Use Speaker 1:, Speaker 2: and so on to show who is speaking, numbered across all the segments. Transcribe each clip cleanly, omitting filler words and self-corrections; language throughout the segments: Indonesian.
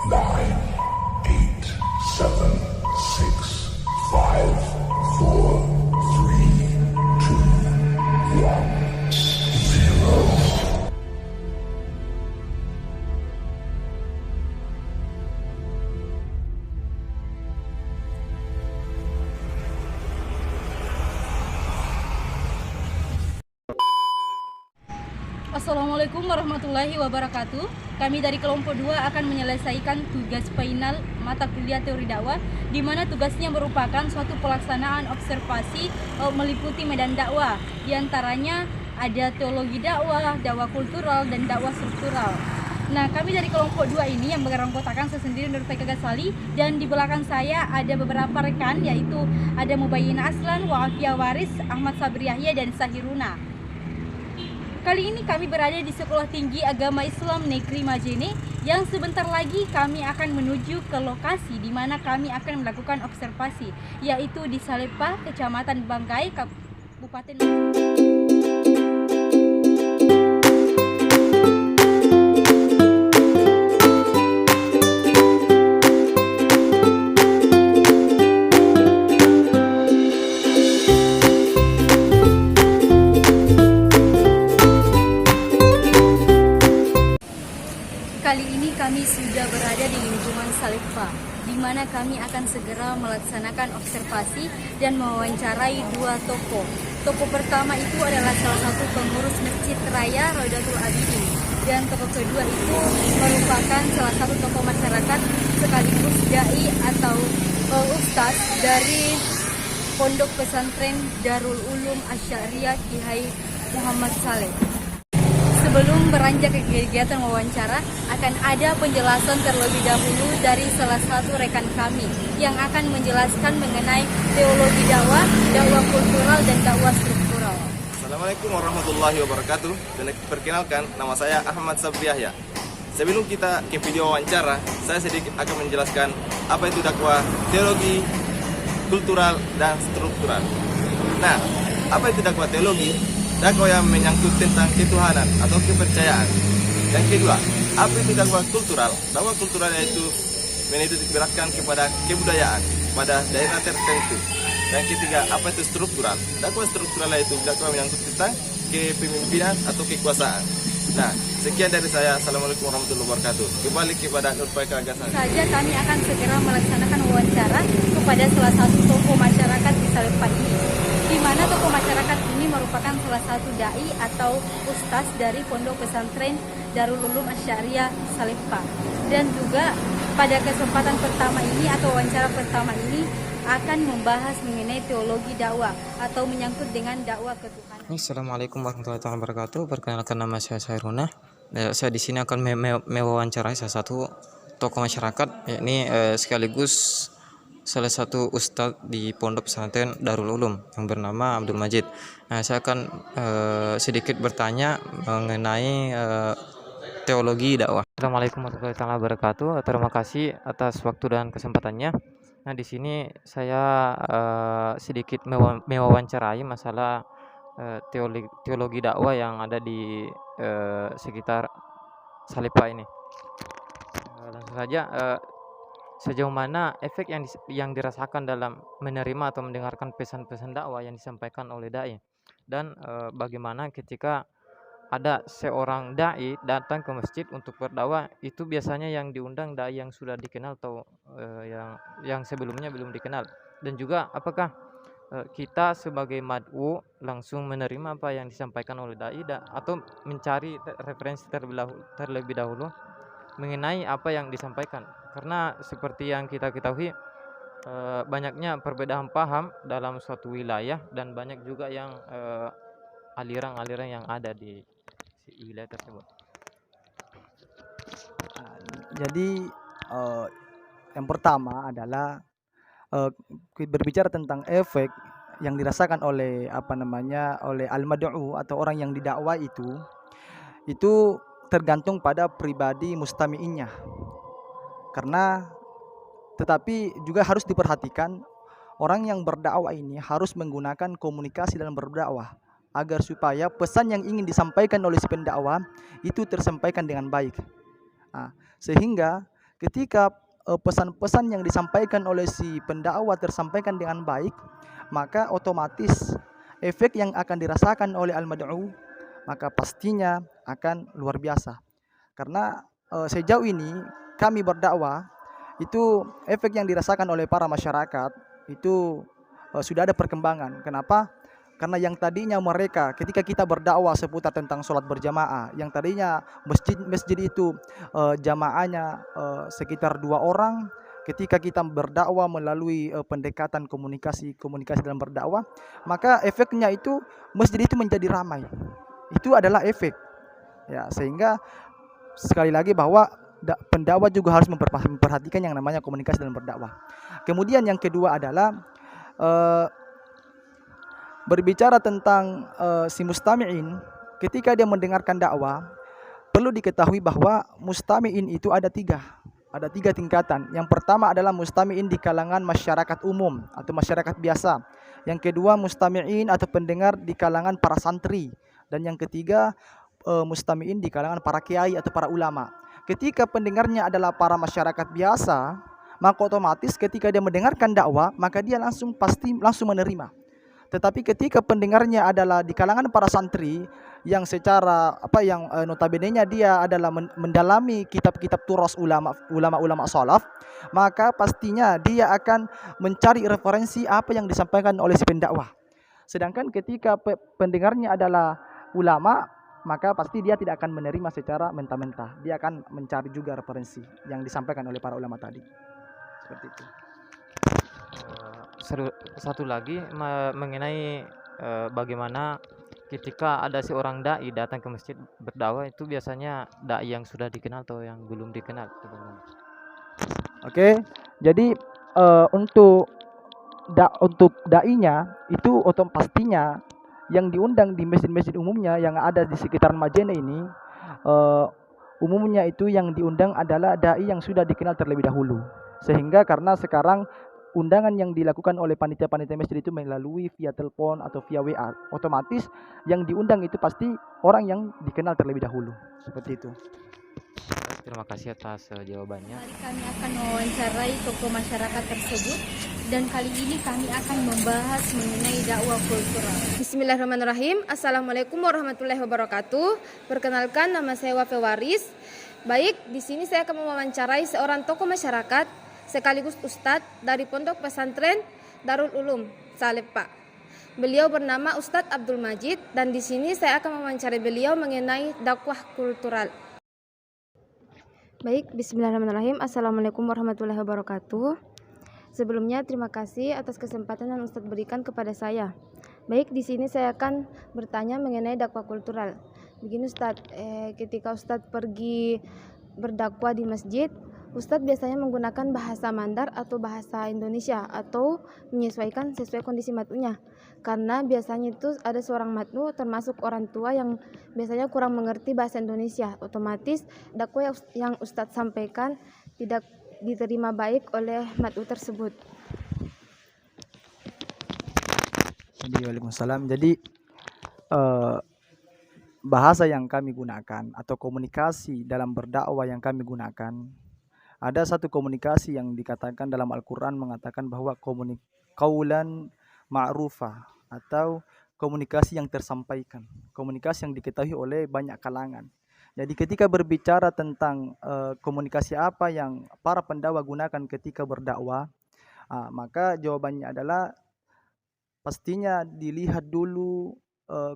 Speaker 1: nine, eight, seven, six, five, four, three, two, one, zero.
Speaker 2: Assalamualaikum warahmatullahi wabarakatuh. Kami dari kelompok 2 akan menyelesaikan tugas final mata kuliah teori dakwah, di mana tugasnya merupakan suatu pelaksanaan observasi meliputi medan dakwah. Di antaranya ada teologi dakwah, dakwah kultural, dan dakwah struktural. Nah, kami dari kelompok 2 ini yang beranggotakan saya sendiri Nur Faika Ghazali, dan di belakang saya ada beberapa rekan, yaitu ada Mubayyinah Aslan, Wafia Waris, Ahmad Sabri Yahya, dan Sahiruna. Kali ini kami berada di Sekolah Tinggi Agama Islam Negeri Majene, yang sebentar lagi kami akan menuju ke lokasi di mana kami akan melakukan observasi, yaitu di Salepah, Kecamatan Banggai, Kabupaten. Kali ini kami sudah berada di lingkungan Salepah, di mana kami akan segera melaksanakan observasi dan mewawancarai dua tokoh. Tokoh pertama itu adalah salah satu pengurus Masjid Raya Raudatul Abidin, dan tokoh kedua itu merupakan salah satu tokoh masyarakat sekaligus dai atau ustaz dari Pondok Pesantren Darul Ulum Asy'ariyah Kiai Muhammad Saleh. Sebelum beranjak ke kegiatan wawancara, akan ada penjelasan terlebih dahulu dari salah satu rekan kami yang akan menjelaskan mengenai teologi dakwah, dakwah kultural, dan dakwah struktural.
Speaker 3: Assalamualaikum warahmatullahi wabarakatuh. Dan perkenalkan, nama saya Ahmad Sabri Yahya. Sebelum kita ke video wawancara, saya sedikit akan menjelaskan apa itu dakwah teologi, kultural, dan struktural. Nah, apa itu dakwah teologi? Dakwah yang menyangkut tentang ketuhanan atau kepercayaan. Yang kedua, apa itu dakwah kultural? Dakwah kultural yaitu menitik beratkan kepada kebudayaan pada daerah tertentu. Yang ketiga, apa itu struktural? Dakwah struktural yaitu dakwah menyangkut tentang kepemimpinan atau kekuasaan. Nah, sekian dari saya. Assalamualaikum warahmatullahi wabarakatuh. Kembali kepada Nur Faika Ghazali.
Speaker 2: Saja kami akan segera melaksanakan wawancara kepada salah satu tokoh masyarakat di Salepah ini, di mana tokoh masyarakat ini merupakan salah satu dai atau ustaz dari Pondok Pesantren Darul Ulum Asy'ariyah Salepah. Dan juga pada kesempatan pertama ini atau wawancara pertama ini akan membahas mengenai teologi dakwah atau menyangkut dengan dakwah ketuhanan.
Speaker 4: Assalamualaikum warahmatullahi wabarakatuh. Perkenalkan, nama saya Sahiruna. Saya di sini akan mewawancarai salah satu tokoh masyarakat, yakni sekaligus salah satu ustadz di Pondok Pesantren Darul Ulum yang bernama Abdul Majid. Nah, saya akan sedikit bertanya mengenai teologi dakwah. Assalamualaikum warahmatullahi wabarakatuh. Terima kasih atas waktu dan kesempatannya. Nah, di sini saya sedikit mewawancarai masalah teologi dakwah yang ada di sekitar Salepah ini. Langsung saja, sejauh mana efek yang dirasakan dalam menerima atau mendengarkan pesan-pesan dakwah yang disampaikan oleh dai, dan bagaimana ketika ada seorang dai datang ke masjid untuk berdakwah, itu biasanya yang diundang dai yang sudah dikenal atau yang sebelumnya belum dikenal, dan juga apakah kita sebagai mad'u langsung menerima apa yang disampaikan oleh dai atau mencari referensi terlebih dahulu mengenai apa yang disampaikan, karena seperti yang kita ketahui banyaknya perbedaan paham dalam suatu wilayah, dan banyak juga yang aliran-aliran yang ada di wilayah tersebut.
Speaker 5: Jadi yang pertama adalah berbicara tentang efek yang dirasakan oleh oleh al-mad'u atau orang yang didakwa itu tergantung pada pribadi mustami'innya. Tetapi juga harus diperhatikan, orang yang berdakwah ini harus menggunakan komunikasi dalam berdakwah agar supaya pesan yang ingin disampaikan oleh si pendakwah itu tersampaikan dengan baik. Sehingga Ketika pesan-pesan yang disampaikan oleh si pendakwah tersampaikan dengan baik, maka otomatis efek yang akan dirasakan oleh al-mad'u maka pastinya akan luar biasa. Karena sejauh ini kami berdakwah itu efek yang dirasakan oleh para masyarakat itu sudah ada perkembangan. Kenapa? Karena yang tadinya mereka ketika kita berdakwah seputar tentang sholat berjamaah, yang tadinya masjid itu jamaahnya sekitar 2 orang, ketika kita berdakwah melalui pendekatan komunikasi dalam berdakwah, maka efeknya itu masjid itu menjadi ramai. Itu adalah efek. Ya, sehingga sekali lagi bahwa pendakwah juga harus memperhatikan yang namanya komunikasi dalam berdakwah. Kemudian yang kedua adalah berbicara tentang si mustami'in, ketika dia mendengarkan dakwah, perlu diketahui bahwa mustami'in itu ada tiga tingkatan. Yang pertama adalah mustami'in di kalangan masyarakat umum atau masyarakat biasa. Yang kedua mustami'in atau pendengar di kalangan para santri. Dan yang ketiga mustami'in di kalangan para kiai atau para ulama. Ketika pendengarnya adalah para masyarakat biasa, maka otomatis ketika dia mendengarkan dakwah, maka dia pasti langsung menerima. Tetapi ketika pendengarnya adalah di kalangan para santri yang secara notabene-nya dia adalah mendalami kitab-kitab turas ulama salaf, maka pastinya dia akan mencari referensi apa yang disampaikan oleh si pendakwah. Sedangkan ketika pendengarnya adalah ulama, maka pasti dia tidak akan menerima secara mentah-mentah. Dia akan mencari juga referensi yang disampaikan oleh para ulama tadi. Seperti itu.
Speaker 4: Satu lagi mengenai bagaimana ketika ada seorang dai datang ke masjid berdakwah, itu biasanya dai yang sudah dikenal atau yang belum dikenal?
Speaker 5: Oke, jadi untuk dai-nya itu pastinya yang diundang di masjid-masjid umumnya yang ada di sekitaran Majene ini, umumnya itu yang diundang adalah dai yang sudah dikenal terlebih dahulu. Sehingga karena sekarang undangan yang dilakukan oleh panitia-panitia masjid itu melalui via telepon atau via WA, otomatis yang diundang itu pasti orang yang dikenal terlebih dahulu. Seperti itu.
Speaker 4: Terima kasih atas jawabannya.
Speaker 2: Kali kami akan mewawancarai tokoh masyarakat tersebut, dan kali ini kami akan membahas mengenai dakwah kultural. Bismillahirrahmanirrahim. Assalamualaikum warahmatullahi wabarakatuh. Perkenalkan, nama saya Wafe Waris. Baik, di sini saya akan mewawancarai seorang tokoh masyarakat sekaligus ustadz dari Pondok Pesantren Darul Ulum Salepa. Beliau bernama Ustadz Abdul Majid, dan di sini saya akan mewawancarai beliau mengenai dakwah kultural. Baik, bismillahirrahmanirrahim. Assalamualaikum warahmatullahi wabarakatuh. Sebelumnya terima kasih atas kesempatan yang Ustadz berikan kepada saya. Baik, di sini saya akan bertanya mengenai dakwah kultural. Begini Ustadz, ketika Ustadz pergi berdakwah di masjid, Ustadz biasanya menggunakan bahasa Mandar atau bahasa Indonesia atau menyesuaikan sesuai kondisi matnunya. Karena biasanya itu ada seorang matnu termasuk orang tua yang biasanya kurang mengerti bahasa Indonesia. Otomatis dakwah yang Ustadz sampaikan tidak diterima baik oleh matnu tersebut.
Speaker 5: Waalaikumsalam. Jadi bahasa yang kami gunakan atau komunikasi dalam berdakwah yang kami gunakan, ada satu komunikasi yang dikatakan dalam Al-Quran mengatakan bahwa qaulan ma'rufah atau komunikasi yang tersampaikan, komunikasi yang diketahui oleh banyak kalangan. Jadi ketika berbicara tentang komunikasi apa yang para pendakwah gunakan ketika berdakwah, maka jawabannya adalah pastinya dilihat dulu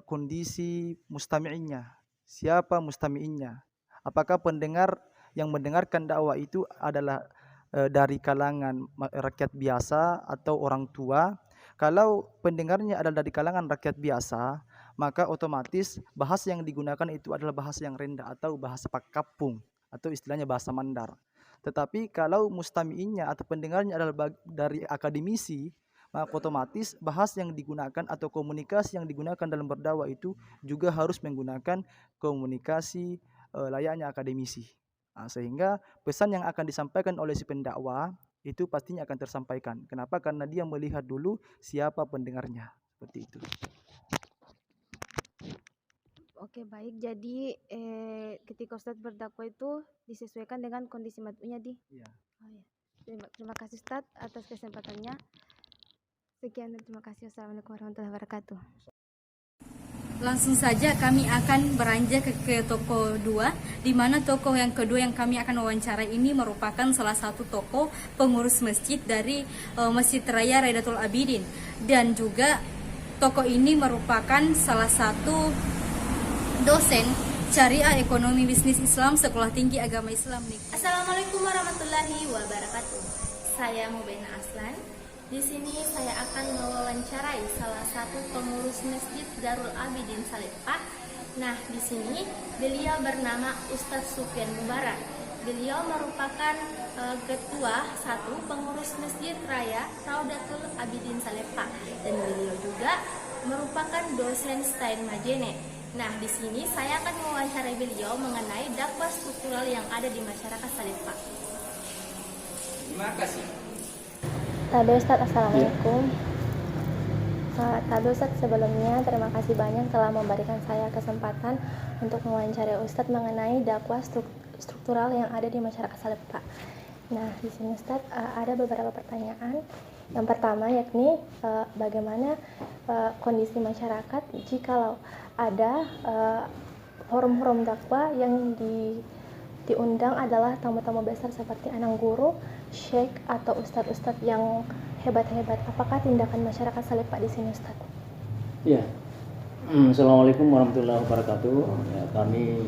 Speaker 5: kondisi mustami'innya. Siapa mustami'innya? Apakah pendengar yang mendengarkan dakwah itu adalah dari kalangan rakyat biasa atau orang tua? Kalau pendengarnya adalah dari kalangan rakyat biasa, maka otomatis bahasa yang digunakan itu adalah bahasa yang rendah atau bahasa pakapung atau istilahnya bahasa Mandar. Tetapi kalau mustami'innya atau pendengarnya adalah dari akademisi, maka otomatis bahasa yang digunakan atau komunikasi yang digunakan dalam berdakwah itu juga harus menggunakan komunikasi layaknya akademisi. Sehingga pesan yang akan disampaikan oleh si pendakwah itu pastinya akan tersampaikan. Kenapa? Karena dia melihat dulu siapa pendengarnya. Seperti itu.
Speaker 6: Oke, baik. Jadi ketika Ustadz berdakwah itu disesuaikan dengan kondisi mad'unya di.
Speaker 5: Iya.
Speaker 6: Oh, ya. Terima kasih Ustadz atas kesempatannya. Sekian dan terima kasih. Wassalamualaikum warahmatullahi wabarakatuh.
Speaker 2: Langsung saja kami akan beranjak ke toko 2, di mana toko yang kedua yang kami akan wawancara ini merupakan salah satu toko pengurus masjid dari Masjid Raya Raidatul Abidin, dan juga toko ini merupakan salah satu dosen Syariah Ekonomi Bisnis Islam Sekolah Tinggi Agama Islam nih.
Speaker 7: Assalamualaikum warahmatullahi wabarakatuh. Saya Mubena Aslan. Di sini saya akan mewawancarai salah satu pengurus Masjid Darul Abidin Salempa. Nah, di sini beliau bernama Ustadz Sufyan Mubarak. Beliau merupakan ketua satu pengurus Masjid Raya Raudatul Abidin Salempa, dan beliau juga merupakan dosen Stein Majene. Nah, di sini saya akan mewawancarai beliau mengenai dakwah struktural yang ada di masyarakat Salempa.
Speaker 4: Terima kasih.
Speaker 6: Tado Ustadz, Assalamualaikum. Tado Ustadz, sebelumnya terima kasih banyak telah memberikan saya kesempatan untuk mewawancarai Ustadz mengenai dakwah struktural yang ada di masyarakat Salempa. Nah, di sini Ustadz ada beberapa pertanyaan. Yang pertama yakni bagaimana kondisi masyarakat jikalau ada forum-forum dakwah yang diundang adalah tamu-tamu besar seperti anang guru, syekh atau ustadz-ustadz yang hebat-hebat. Apakah tindakan masyarakat Salempa di sini, Ustadz?
Speaker 8: Ya, Assalamualaikum warahmatullahi wabarakatuh. Ya, kami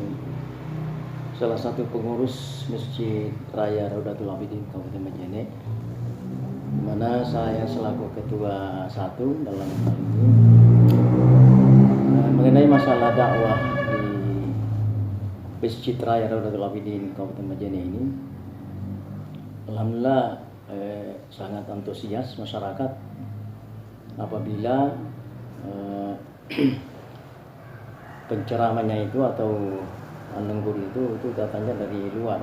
Speaker 8: salah satu pengurus Masjid Raya Raudatul Abidin Kabupaten Majene, di mana saya selaku ketua satu dalam hal ini mengenai masalah dakwah di Masjid Raya Raudatul Abidin Kabupaten Majene ini. Alhamdulillah sangat antusias masyarakat apabila penceramahnya itu atau penenggur itu datangnya dari luar.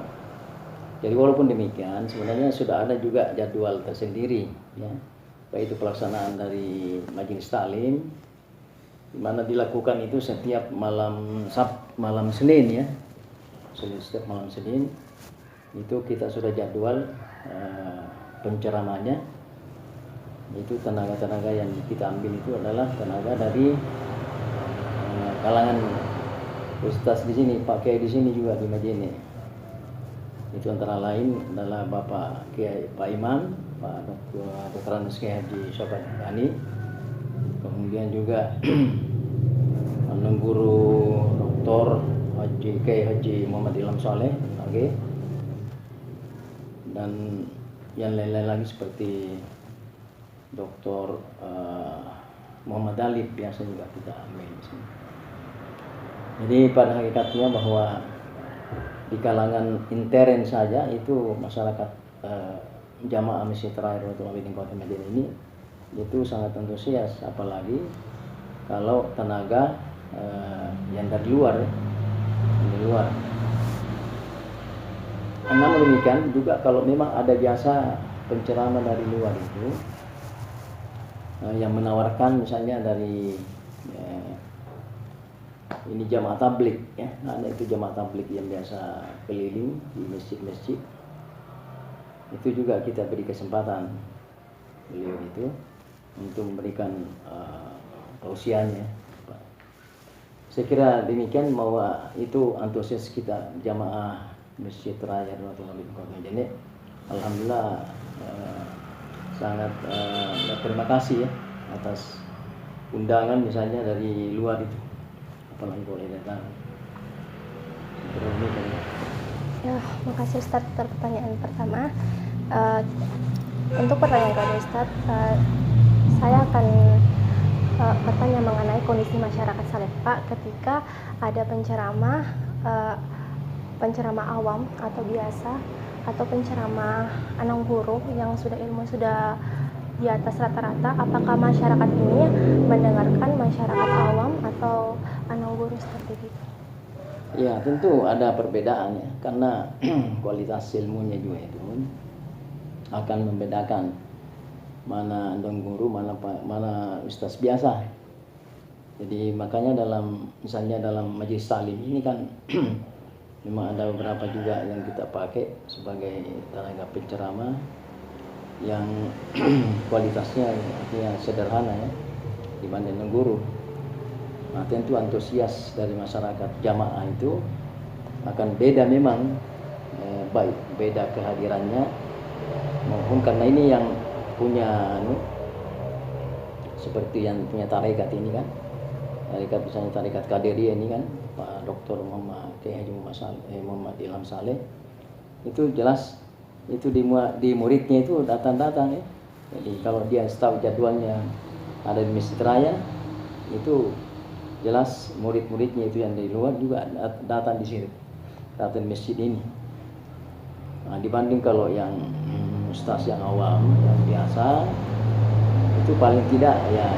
Speaker 8: Jadi walaupun demikian sebenarnya sudah ada juga jadwal tersendiri, ya, baik itu pelaksanaan dari majelis taklim, di mana dilakukan itu setiap malam Senin, ya, setiap malam Senin itu kita sudah jadwal penceramahnya. Itu tenaga-tenaga yang kita ambil itu adalah tenaga dari kalangan ustaz di sini, Pak Kiai di sini juga di Majene. Itu antara lain adalah Bapak Kiai Pak Imam, Pak Dr. Andes Kiai Haji Syabat Ani, kemudian juga guru Dr. Kiai Haji Muhammad Ilham Saleh, okay, dan yang lain-lain lagi seperti Dr. Muhammad Alif biasa juga kita ambil di sini. Jadi pada hakikatnya bahwa di kalangan intern saja itu masyarakat jamaah Masjid Raya Raudatul Abidin Kabupaten Majene ini itu sangat antusias, apalagi kalau tenaga yang dari luar, ya, dari luar. Namun demikian juga kalau memang ada jasa penceramah dari luar itu yang menawarkan misalnya dari ini jamaah tablik, ya, ada itu jamaah tablik yang biasa keliling di masjid-masjid, itu juga kita beri kesempatan beliau itu untuk memberikan tausiahnya. Saya kira demikian bahwa itu antusias kita jamaah Masjid Raya Raudatul Abidin Kabupaten Majene. Alhamdulillah sangat berterima kasih, ya, atas undangan misalnya dari luar itu, apalagi boleh datang.
Speaker 6: Ya, makasih Ustadz atas pertanyaan pertama. Untuk pertanyaan kedua Ustadz, saya akan bertanya mengenai kondisi masyarakat Salempa ketika ada penceramah awam atau biasa atau penceramah anang guru yang sudah ilmu sudah di atas rata-rata. Apakah masyarakat ini mendengarkan masyarakat awam atau anang guru seperti itu?
Speaker 8: Ya, tentu ada perbedaan, ya, karena kualitas ilmunya juga itu akan membedakan mana anang guru, mana ustaz biasa. Jadi makanya misalnya dalam majelis taklim ini kan memang ada beberapa juga yang kita pakai sebagai tenaga penceramah yang kualitasnya artinya sederhana ya dibanding guru. Nah, tentu antusias dari masyarakat jamaah itu akan beda memang, baik beda kehadirannya maupun karena ini yang punya seperti yang punya tarekat ini kan, tarekat misalnya tarekat Qadiriyah ini kan Pak Dr. Muhammad Kiai Haji Muhammad Ilham Saleh, itu jelas itu di muridnya itu datang ya. Jadi kalau dia tahu jadwalnya ada di Masjid Raya, itu jelas murid-muridnya itu yang dari luar juga datang di sini, datang di masjid ini. Nah, dibanding kalau yang ustaz yang awam, yang biasa, itu paling tidak ya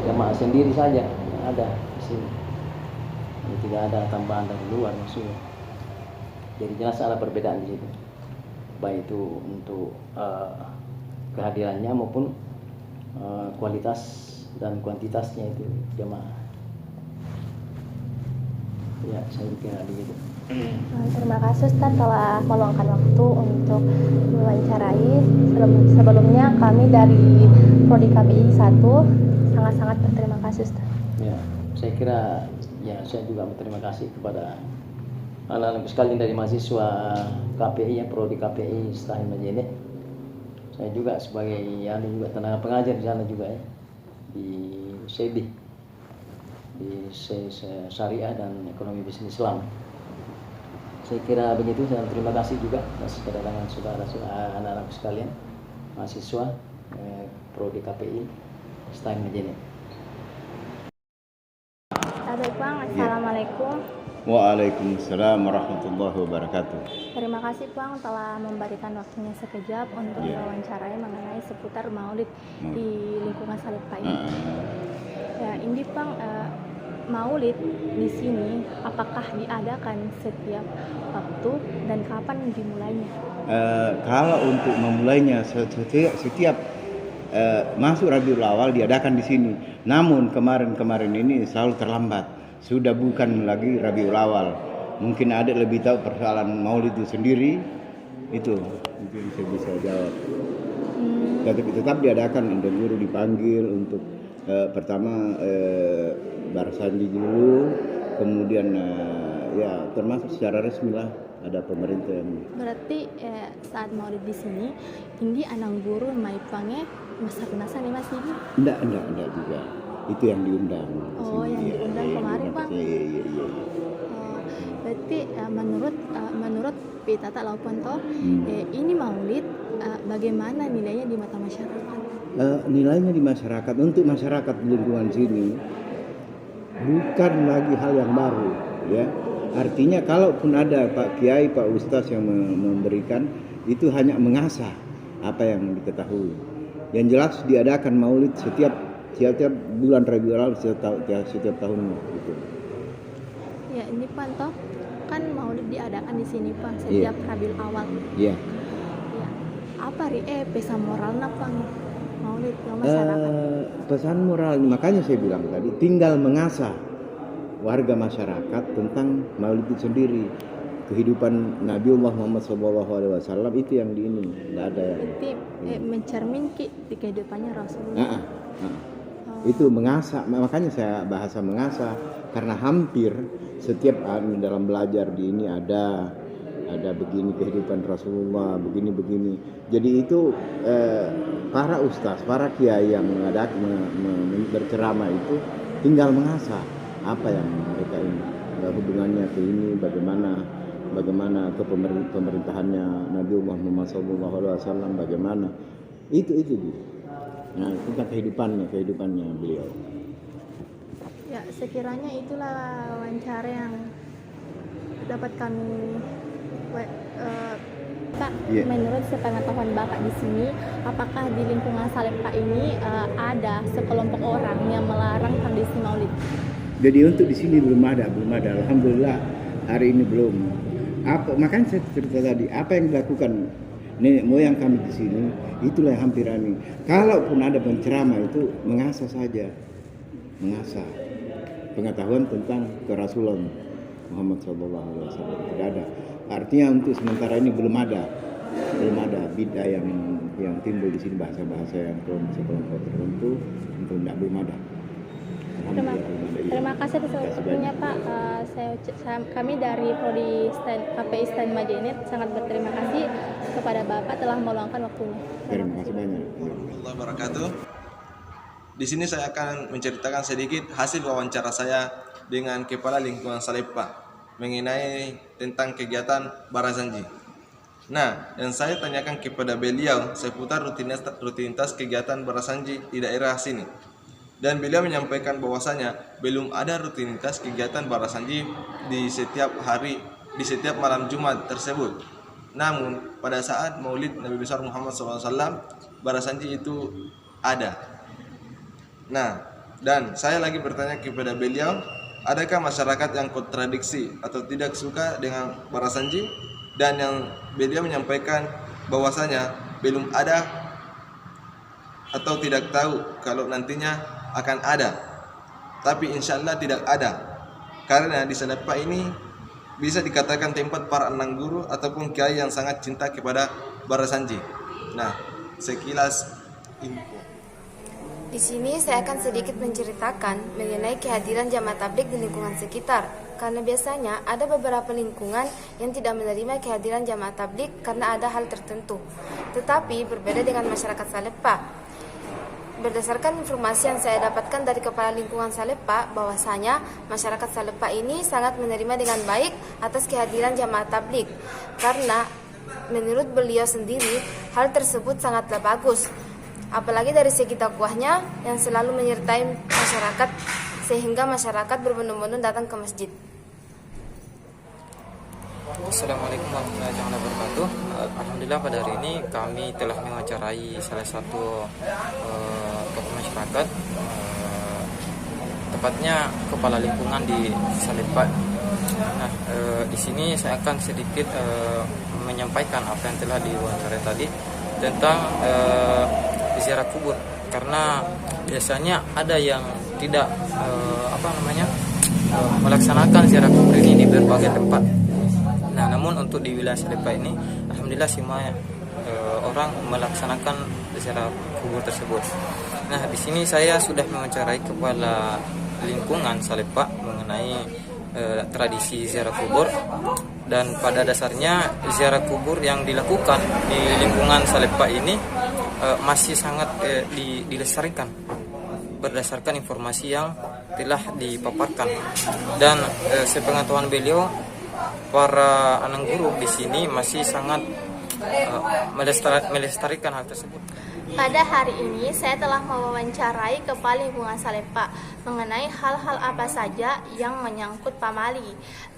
Speaker 8: jamaah sendiri saja yang ada di sini. Jadi tidak ada tambahan dari luar maksudnya. Jadi jelas ada perbedaan di situ, baik itu untuk kehadirannya maupun kualitas dan kuantitasnya itu jamaah. Ya, saya kira begitu.
Speaker 6: Terima kasih Ustaz telah meluangkan waktu untuk mewawancarai. Sebelumnya kami dari Prodi KPI 1 sangat-sangat berterima kasih Ustaz.
Speaker 8: Ya, saya kira ya saya juga berterima kasih kepada anak-anak sekalian dari mahasiswa KPI ya, Prodi KPI Stahil Majene. Saya juga sebagai juga tenaga pengajar di sana juga ya, di SEBI, di Syariah dan Ekonomi Bisnis Islam. Saya kira begitu, dan terima kasih juga atas kedatangan saudara-saudara anak-anak sekalian mahasiswa Prodi KPI Stahil Majene.
Speaker 6: Baik Bang, Assalamualaikum.
Speaker 9: Waalaikumsalam warahmatullahi wabarakatuh.
Speaker 6: Terima kasih Bang telah memberikan waktunya sekejap untuk mewawancarai mengenai seputar maulid di lingkungan Salepah ini. Ya, ini Bang, maulid di sini apakah diadakan setiap waktu dan kapan dimulainya?
Speaker 9: Kalau untuk memulainya setiap masuk Rabiul Awal diadakan di sini. Namun kemarin ini selalu terlambat. Sudah bukan lagi Rabiul Awal. Mungkin ada lebih tahu persoalan maulid itu sendiri. Itu mungkin saya bisa jawab. Tetap diadakan, ada guru dipanggil untuk pertama barisan dulu, kemudian ya termasuk secara resmi lah ada pemerintah yang.
Speaker 6: Berarti saat maulid di sini, ini anang guru maipange masa-masa nih Mas ini?
Speaker 9: Enggak juga. Itu yang diundang.
Speaker 6: Oh, yang diundang kemarin Bang.
Speaker 9: Iya.
Speaker 6: Berarti menurut Pitata Lauponto, ini maulid bagaimana nilainya di mata masyarakat?
Speaker 9: Nilainya di masyarakat, untuk masyarakat di lingkungan sini bukan lagi hal yang baru, ya. Artinya kalaupun ada Pak Kiai, Pak Ustadz yang memberikan, itu hanya mengasah apa yang diketahui. Yang jelas diadakan maulid setiap bulan Rabiul Awal setiap tahunnya gitu.
Speaker 6: Ya, ini Pak toh kan maulid diadakan di sini Pak setiap Rabiul Awal.
Speaker 9: Iya.
Speaker 6: Ya. Apa pesan moralnya Pak maulid ke masyarakat?
Speaker 9: Pesan moral, makanya saya bilang tadi tinggal mengasah warga masyarakat tentang maulid itu sendiri. Kehidupan Nabiullah Muhammad SAW itu yang di ini, nggak ada yang.
Speaker 6: Berarti mencerminkan di kehidupannya Rasulullah.
Speaker 9: Itu mengasah, makanya saya bahasa mengasah karena hampir setiap dalam belajar di ini ada begini kehidupan Rasulullah, begini. Jadi itu para ustaz, para kiai yang berceramah itu tinggal mengasah apa yang mereka ini, hubungannya ke ini, bagaimana ke pemerintahannya Nabiullah Muhammad SAW, bagaimana itu gitu. Nah, tentang kehidupannya beliau.
Speaker 6: Ya, sekiranya itulah wawancara yang dapat kami Pak, menurut sepengetahuan Bapak di sini, apakah di lingkungan Salepah ini ada sekelompok orang yang melarang kondisi maulid?
Speaker 9: Jadi untuk di sini belum ada. Alhamdulillah hari ini belum. Makanya saya cerita tadi, apa yang dilakukan nenek moyang kami di sini, itulah yang hampir ini. Kalaupun ada penceramah itu mengasah saja, mengasah pengetahuan tentang kerasulan Muhammad SAW. Tidak ada. Artinya untuk sementara ini belum ada bid'ah yang timbul di sini, bahasa-bahasa yang kelompok tertentu untuk belum ada.
Speaker 6: Terima kasih atas waktunya Pak. Kami dari Prodi KPI STAN Majene sangat berterima kasih kepada Bapak telah meluangkan waktunya.
Speaker 9: Terima kasih banyak.
Speaker 3: Warahmatullahi wabarakatuh. Di sini saya akan menceritakan sedikit hasil wawancara saya dengan Kepala Lingkungan Saleppa mengenai tentang kegiatan Barazanji. Nah, yang saya tanyakan kepada beliau seputar rutinitas kegiatan Barazanji di daerah sini. Dan beliau menyampaikan bahwasanya belum ada rutinitas kegiatan Barazanji di setiap hari, di setiap malam Jumat tersebut. Namun, pada saat Maulid Nabi besar Muhammad SAW, Barazanji itu ada. Nah, dan saya lagi bertanya kepada beliau, adakah masyarakat yang kontradiksi atau tidak suka dengan Barazanji? Dan yang beliau menyampaikan bahwasanya belum ada atau tidak tahu kalau nantinya akan ada. Tapi insya Allah tidak ada. Karena di Saleppa ini bisa dikatakan tempat para anak guru ataupun kiai yang sangat cinta kepada Barazanji. Nah, sekilas info.
Speaker 10: Di sini saya akan sedikit menceritakan mengenai kehadiran jamaah tabligh di lingkungan sekitar. Karena biasanya ada beberapa lingkungan yang tidak menerima kehadiran jamaah tabligh karena ada hal tertentu. Tetapi berbeda dengan masyarakat Saleppa. Berdasarkan informasi yang saya dapatkan dari Kepala Lingkungan Saleppa, bahwasanya masyarakat Saleppa ini sangat menerima dengan baik atas kehadiran jamaah tabligh. Karena menurut beliau sendiri, hal tersebut sangatlah bagus. Apalagi dari segi dakwahnya yang selalu menyertai masyarakat sehingga masyarakat berbondong-bondong datang ke masjid.
Speaker 4: Assalamualaikum warahmatullahi wabarakatuh. Alhamdulillah pada hari ini kami telah mewawancarai salah satu tokoh masyarakat, tepatnya kepala lingkungan di Saleppa. Nah, di sini saya akan sedikit menyampaikan apa yang telah diwawancarai tadi tentang ziarah kubur, karena biasanya ada yang tidak melaksanakan ziarah kubur ini di berbagai tempat. Nah, namun untuk di wilayah Saleppa ini, alhamdulillah semua orang melaksanakan ziarah kubur tersebut. Nah, di sini saya sudah mewawancarai kepala lingkungan Saleppa mengenai tradisi ziarah kubur, dan pada dasarnya ziarah kubur yang dilakukan di lingkungan Saleppa ini masih sangat dilestarikan berdasarkan informasi yang telah dipaparkan. Dan sepengetahuan beliau, para anak guru di sini masih sangat melestarikan hal tersebut.
Speaker 7: Pada hari ini saya telah mewawancarai Kepala Lingkungan Saleppa mengenai hal-hal apa saja yang menyangkut pamali.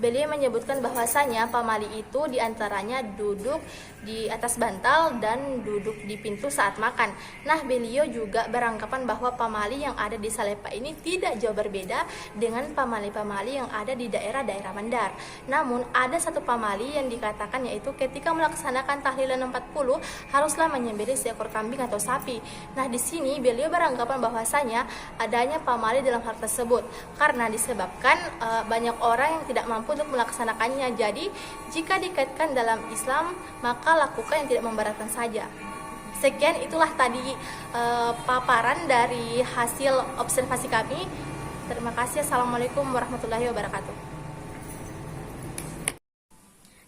Speaker 7: Beliau menyebutkan bahwasanya pamali itu diantaranya duduk di atas bantal dan duduk di pintu saat makan. Nah, beliau juga beranggapan bahwa pamali yang ada di Saleppa ini tidak jauh berbeda dengan pamali-pamali yang ada di daerah-daerah Mandar. Namun ada satu pamali yang dikatakan, yaitu ketika melaksanakan tahlilan 40 haruslah menyembelih seekor kambing atau sapi. Nah, di sini beliau beranggapan bahwasanya adanya pamali dalam hal tersebut karena disebabkan banyak orang yang tidak mampu untuk melaksanakannya. Jadi, jika dikaitkan dalam Islam, maka lakukan yang tidak memberatkan saja. Sekian, itulah tadi paparan dari hasil observasi kami. Terima kasih. Assalamualaikum warahmatullahi wabarakatuh.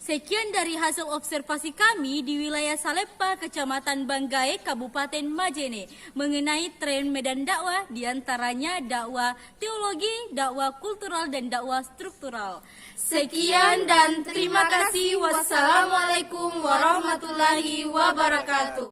Speaker 2: Sekian dari hasil observasi kami di wilayah Saleppa, Kecamatan Banggai, Kabupaten Majene mengenai tren medan dakwah, diantaranya dakwah teologi, dakwah kultural, dan dakwah struktural. Sekian dan terima kasih. Wassalamualaikum warahmatullahi wabarakatuh.